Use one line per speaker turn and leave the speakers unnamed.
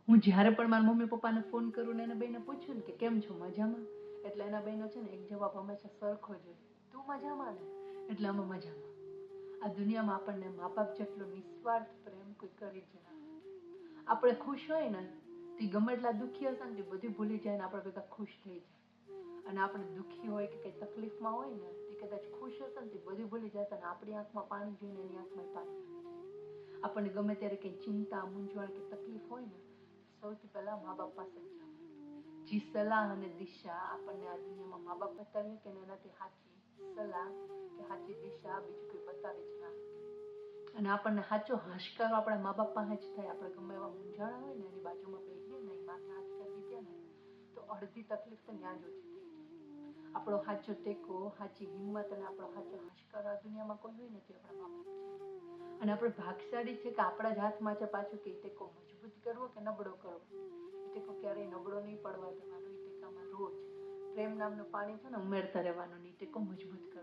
હું જ્યારે પણ મારા મમ્મી પપ્પાને ફોન કરું ને એના બેને પૂછ્યું ને કે કેમ છો, મજામાં? એટલે એના બહેનો છે ને એક જવાબ હંમેશા સરખો જ હોય, તું મજામાં ને? એટલે અમે મજામાં. આ દુનિયામાં આપણને મા બાપ જેટલો નિસ્વાર્થ પ્રેમ કોઈ કરી જ ના. આપણે ખુશ હોય ને તે ગમે એટલા દુઃખી હશે ને તે બધું ભૂલી જાય ને આપણે બધા ખુશ થઈ જાય. અને આપણે દુઃખી હોય કે કંઈ તકલીફમાં હોય ને તે કદાચ ખુશ હશે ને તે બધું ભૂલી જશે અને આપણી આંખમાં પાણી જોઈને એની આંખમાં પાણી આવી. આપણને ગમે ત્યારે કંઈ ચિંતા, મૂંઝવણ કે તકલીફ હોય ને સૌથી પહેલા મા બાપ પાસે જ જવાનું. જે સલાહ અને દિશા આપણને આ દુનિયામાં મા બાપ બતાવીએ કે એનાથી સાચી સલાહ કે સાચી દિશા બીજું કોઈ બતાવી જ ના. અને આપણને સાચો હાશકારો આપણા મા બાપ પાસે જ થાય. આપણે ગમે એવા મૂંઝાણા હોય ને એની બાજુમાં બેસીએ ને એ માથે હાથ કરી દે ને તો અડધી તકલીફ તો ત્યાં જ ઓછી થઈ જાય. આપણો સાચો ટેકો, સાચી હિંમત અને આપણો સાચો હાશકારો આ દુનિયામાં કોઈ હોય ને તે આપણા મા બાપ છે. અને આપણે ભાગશાળી છે કે આપણા જ હાથમાં છે પાછું કે ટેકો મજબૂત કરવો કે નબળો કરવો. એ ટેકો ક્યારેય નબળો નહીં પડવા દેવાનો. એ ટેકામાં રોજ પ્રેમ નામનું પાણી છે ને ઉમેરતા રહેવાનું. એ ટેકો મજબૂત